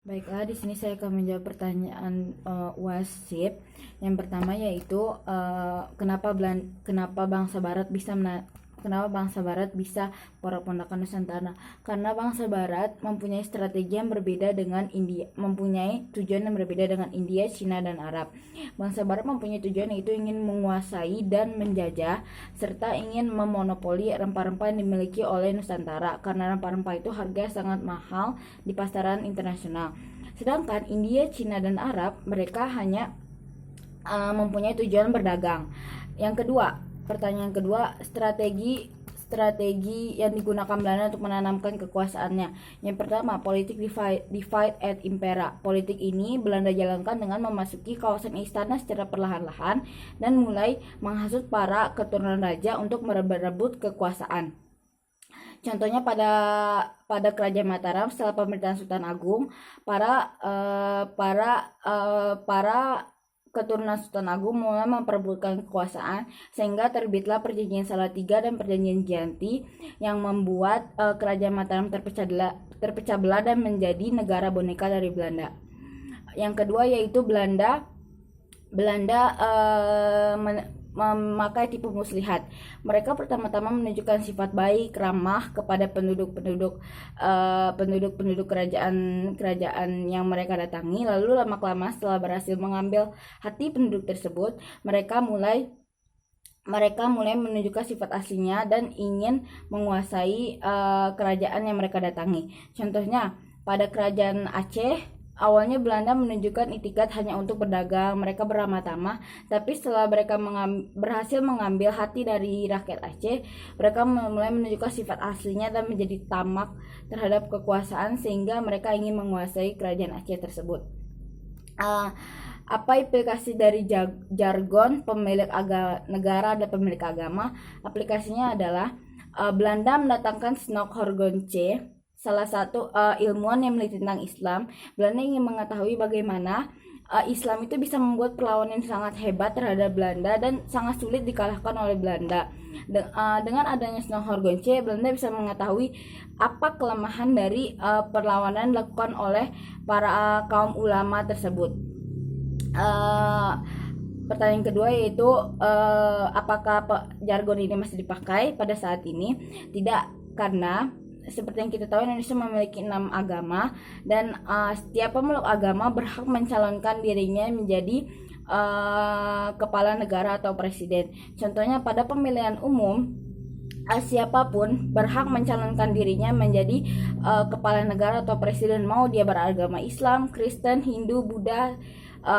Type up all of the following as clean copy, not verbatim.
Baiklah, di sini saya akan menjawab pertanyaan wasit. Yang pertama yaitu kenapa bangsa Barat bisa porak-pondakan Nusantara? Karena bangsa Barat mempunyai strategi yang berbeda dengan India, mempunyai tujuan yang berbeda dengan India, Cina, dan Arab. Bangsa Barat mempunyai tujuan yaitu ingin menguasai dan menjajah serta ingin memonopoli rempah-rempah yang dimiliki oleh Nusantara karena rempah-rempah itu harganya sangat mahal di pasaran internasional. Sedangkan India, Cina, dan Arab mereka hanya mempunyai tujuan berdagang. Yang kedua, pertanyaan kedua, strategi yang digunakan Belanda untuk menanamkan kekuasaannya. Yang pertama, politik divide et impera. Politik ini Belanda jalankan dengan memasuki kawasan istana secara perlahan-lahan dan mulai menghasut para keturunan raja untuk merebut kekuasaan. Contohnya pada Kerajaan Mataram setelah pemerintahan Sultan Agung, para keturunan Sultan Agung mulai memperebutkan kekuasaan sehingga terbitlah Perjanjian Salatiga dan Perjanjian Giyanti yang membuat Kerajaan Mataram terpecah belah dan menjadi negara boneka dari Belanda. Yang kedua yaitu Belanda memakai tipu muslihat. Mereka pertama-tama menunjukkan sifat baik, ramah kepada penduduk kerajaan yang mereka datangi. Lalu lama-kelamaan setelah berhasil mengambil hati penduduk tersebut, mereka mulai menunjukkan sifat aslinya dan ingin menguasai kerajaan yang mereka datangi. Contohnya pada Kerajaan Aceh, awalnya Belanda menunjukkan itikat hanya untuk berdagang, mereka beramah tamah, tapi setelah mereka berhasil mengambil hati dari rakyat Aceh, mereka mulai menunjukkan sifat aslinya dan menjadi tamak terhadap kekuasaan sehingga mereka ingin menguasai kerajaan Aceh tersebut. Apa implikasi dari jargon pemilik negara dan pemilik agama? Aplikasinya adalah Belanda mendatangkan Snok Horgonce, salah satu ilmuwan yang meneliti tentang Islam. Belanda ingin mengetahui bagaimana Islam itu bisa membuat perlawanan yang sangat hebat terhadap Belanda dan sangat sulit dikalahkan oleh Belanda. Dengan adanya Snok Horgonce, Belanda bisa mengetahui apa kelemahan dari perlawanan dilakukan oleh para kaum ulama tersebut. Pertanyaan kedua yaitu apakah jargon ini masih dipakai pada saat ini? Tidak, karena seperti yang kita tahu Indonesia memiliki 6 agama dan setiap pemeluk agama berhak mencalonkan dirinya menjadi kepala negara atau presiden. Contohnya pada pemilihan umum, siapapun berhak mencalonkan dirinya menjadi kepala negara atau presiden, mau dia beragama Islam, Kristen, Hindu, Buddha,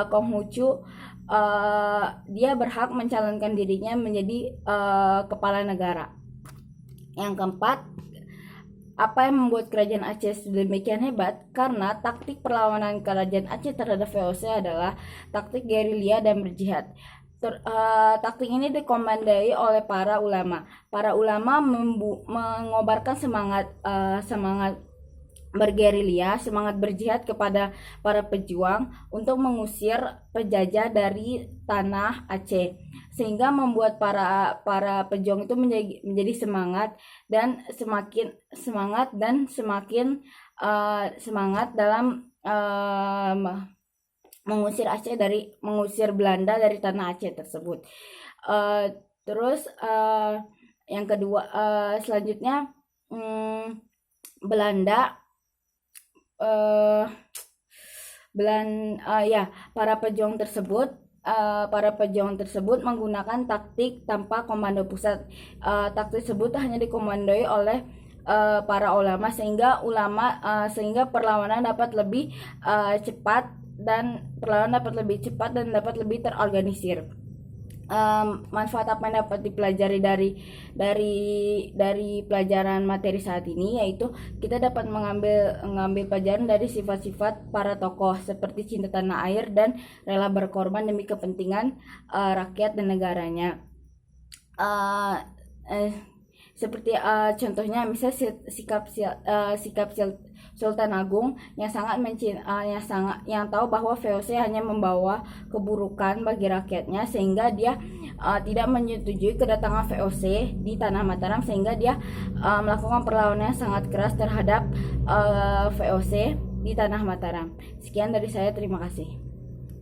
Konghucu, dia berhak mencalonkan dirinya menjadi kepala negara. Yang keempat, apa yang membuat kerajaan Aceh sedemikian hebat? Karena taktik perlawanan kerajaan Aceh terhadap VOC adalah taktik gerilya dan berjihad. Taktik ini dikomandai oleh para ulama. Para ulama mengobarkan semangat bergerilya, semangat berjihad kepada para pejuang untuk mengusir penjajah dari tanah Aceh, sehingga membuat para pejuang itu menjadi semangat dalam mengusir Belanda dari tanah Aceh tersebut. Terus yang kedua, selanjutnya para pejuang tersebut menggunakan taktik tanpa komando pusat. Taktik tersebut hanya dikomandoi oleh para ulama sehingga perlawanan dapat lebih cepat dan dapat lebih terorganisir. Manfaat apa yang dapat dipelajari dari pelajaran materi saat ini, yaitu kita dapat mengambil pelajaran dari sifat-sifat para tokoh seperti cinta tanah air dan rela berkorban demi kepentingan rakyat dan negaranya. Seperti contohnya misalnya sikap Sultan Agung yang tahu bahwa VOC hanya membawa keburukan bagi rakyatnya, sehingga dia tidak menyetujui kedatangan VOC di tanah Mataram, sehingga dia melakukan perlawanan yang sangat keras terhadap VOC di tanah Mataram. Sekian dari saya, terima kasih.